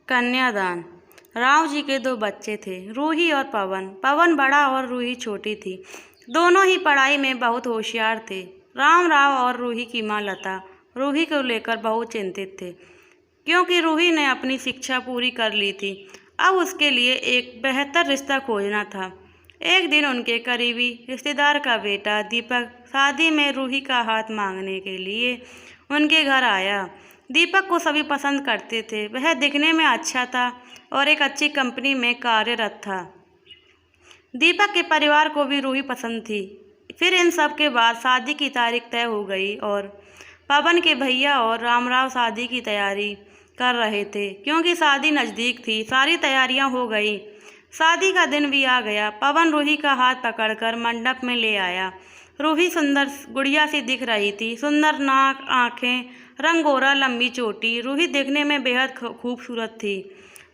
कन्यादान। राव जी के 2 बच्चे थे, रूही और पवन। पवन बड़ा और रूही छोटी थी। दोनों ही पढ़ाई में बहुत होशियार थे। राव और रूही की माँ लता रूही को लेकर बहुत चिंतित थे, क्योंकि रूही ने अपनी शिक्षा पूरी कर ली थी। अब उसके लिए एक बेहतर रिश्ता खोजना था। एक दिन उनके करीबी रिश्तेदार का बेटा दीपक शादी में रूही का हाथ मांगने के लिए उनके घर आया। दीपक को सभी पसंद करते थे। वह दिखने में अच्छा था और एक अच्छी कंपनी में कार्यरत था। दीपक के परिवार को भी रूही पसंद थी। फिर इन सब के बाद शादी की तारीख तय हो गई और पवन के भैया और रामराव शादी की तैयारी कर रहे थे। क्योंकि शादी नज़दीक थी, सारी तैयारियां हो गई। शादी का दिन भी आ गया। पवन रूही का हाथ पकड़कर मंडप में ले आया। रूही सुंदर गुड़िया सी दिख रही थी। सुंदर नाक, आँखें, रंग गोरा, लंबी चोटी। रूही देखने में बेहद खूबसूरत थी।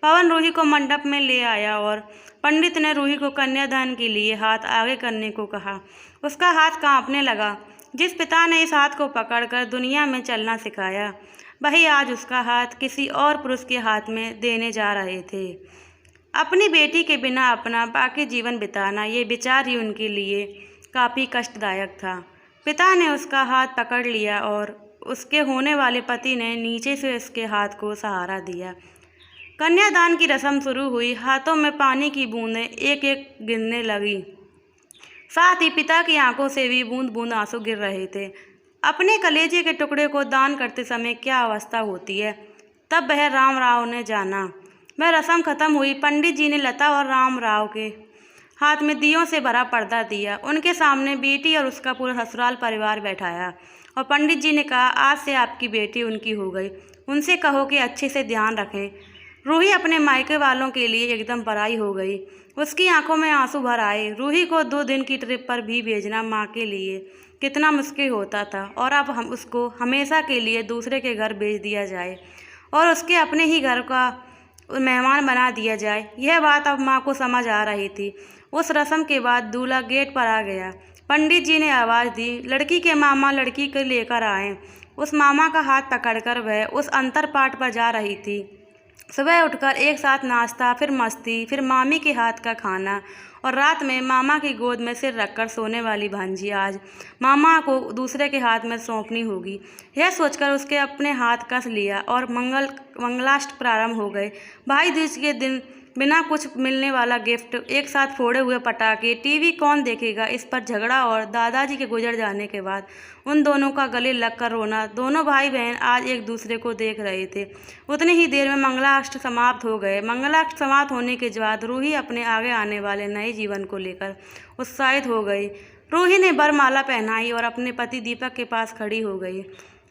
पवन रूही को मंडप में ले आया और पंडित ने रूही को कन्यादान के लिए हाथ आगे करने को कहा। उसका हाथ कांपने लगा। जिस पिता ने इस हाथ को पकड़कर दुनिया में चलना सिखाया, वही आज उसका हाथ किसी और पुरुष के हाथ में देने जा रहे थे। अपनी बेटी के बिना अपना बाकी जीवन बिताना, ये विचार ही उनके लिए काफ़ी कष्टदायक था। पिता ने उसका हाथ पकड़ लिया और उसके होने वाले पति ने नीचे से उसके हाथ को सहारा दिया। कन्यादान की रस्म शुरू हुई। हाथों में पानी की बूंदें एक एक गिरने लगी। साथ ही पिता की आंखों से भी बूंद बूंद आंसू गिर रहे थे। अपने कलेजे के टुकड़े को दान करते समय क्या अवस्था होती है, तब वह राव ने जाना। वह रस्म खत्म हुई। पंडित जी ने लता और राव के हाथ में दियों से भरा पर्दा दिया। उनके सामने बेटी और उसका पूरा ससुराल परिवार बैठाया और पंडित जी ने कहा, आज से आपकी बेटी उनकी हो गई। उनसे कहो कि अच्छे से ध्यान रखें। रूही अपने मायके वालों के लिए एकदम पराई हो गई। उसकी आंखों में आंसू भर आए। रूही को 2 दिन की ट्रिप पर भी भेजना माँ के लिए कितना मुश्किल होता था, और अब हम उसको हमेशा के लिए दूसरे के घर भेज दिया जाए और उसके अपने ही घर का मेहमान बना दिया जाए। यह बात अब माँ को समझ आ रही थी। उस रस्म के बाद दूल्हा गेट पर आ गया। पंडित जी ने आवाज़ दी, लड़की के मामा लड़की को लेकर आए। उस मामा का हाथ पकड़कर वह उस अंतरपाट पर जा रही थी। सुबह उठकर एक साथ नाश्ता, फिर मस्ती, फिर मामी के हाथ का खाना और रात में मामा की गोद में सिर रखकर सोने वाली भांजी आज मामा को दूसरे के हाथ में सौंपनी होगी। यह सोचकर उसके अपने हाथ कस लिया और मंगलाष्ट प्रारंभ हो गए। भाई दूज के दिन बिना कुछ मिलने वाला गिफ्ट, एक साथ फोड़े हुए पटाखे, टीवी कौन देखेगा, इस पर झगड़ा और दादाजी के गुजर जाने के बाद उन दोनों का गले लगकर रोना। दोनों भाई बहन आज एक दूसरे को देख रहे थे। उतनी ही देर में मंगलाष्ट समाप्त हो गए। मंगलाष्ट समाप्त होने के बाद रूही अपने आगे आने वाले नए जीवन को लेकर उत्साहित हो गई। रूही ने वरमाला पहनाई और अपने पति दीपक के पास खड़ी हो गई।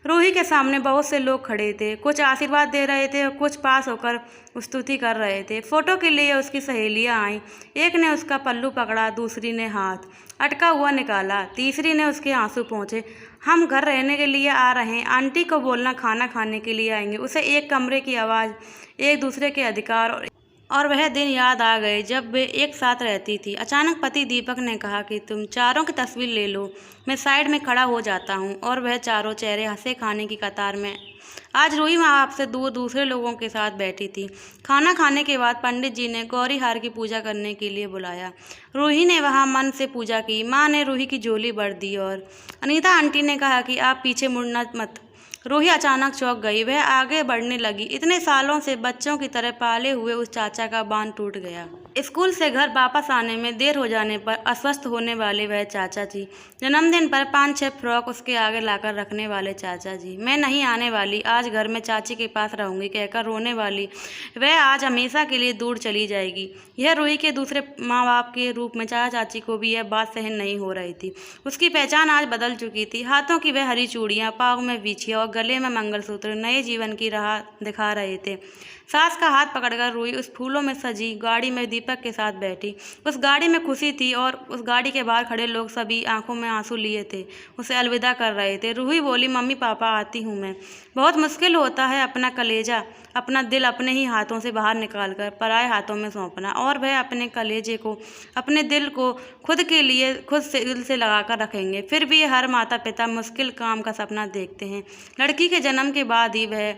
रूही के सामने बहुत से लोग खड़े थे। कुछ आशीर्वाद दे रहे थे और कुछ पास होकर स्तुति कर रहे थे। फोटो के लिए उसकी सहेलियां आईं। एक ने उसका पल्लू पकड़ा, दूसरी ने हाथ अटका हुआ निकाला, तीसरी ने उसके आंसू पोंछे। हम घर रहने के लिए आ रहे हैं, आंटी को बोलना खाना खाने के लिए आएंगे। उसे एक कमरे की आवाज़, एक दूसरे के अधिकार और वह दिन याद आ गए जब वे एक साथ रहती थी। अचानक पति दीपक ने कहा कि तुम चारों की तस्वीर ले लो। मैं साइड में खड़ा हो जाता हूँ और वह चारों चेहरे हंसे खाने की कतार में। आज रूही माँ बाप से दूर दूसरे लोगों के साथ बैठी थी। खाना खाने के बाद पंडित जी ने गौरी हार की पूजा करने के लिए बुलाया। रूही ने वहाँ मन से पूजा की। माँ ने रूही की झोली भर दी और अनीता आंटी ने कहा कि आप पीछे मुड़ना मत। रूही अचानक चौंक गई। वह आगे बढ़ने लगी। इतने सालों से बच्चों की तरह पाले हुए उस चाचा का बांध टूट गया। स्कूल से घर वापस आने में देर हो जाने पर अस्वस्थ होने वाले वह चाचा जी, जन्मदिन पर 5-6 फ्रॉक उसके आगे लाकर रखने वाले चाचा जी, मैं नहीं आने वाली, आज घर में चाची के पास रहूंगी कहकर रोने वाली वह आज हमेशा के लिए दूर चली जाएगी। यह रूही के दूसरे माँ बाप के रूप में चाचा चाची को भी यह बात सहन नहीं हो रही थी। उसकी पहचान आज बदल चुकी थी। हाथों की वह हरी चूड़ियाँ, पाँव में बिछिया और गले में मंगलसूत्र नए जीवन की राह दिखा रहे थे। सास का हाथ पकड़कर रूही उस फूलों में सजी गाड़ी में दीपक के साथ बैठी। उस गाड़ी में खुशी थी और उस गाड़ी के बाहर खड़े लोग सभी आंखों में आंसू लिए थे, उसे अलविदा कर रहे थे। रूही बोली, मम्मी पापा आती हूँ मैं। बहुत मुश्किल होता है अपना कलेजा, अपना दिल अपने ही हाथों से बाहर निकालकर पराए हाथों में सौंपना, और वह अपने कलेजे को, अपने दिल को खुद के लिए खुद से दिल से लगा कर रखेंगे। फिर भी हर माता पिता मुश्किल काम का सपना देखते हैं। लड़की के जन्म के बाद ही वह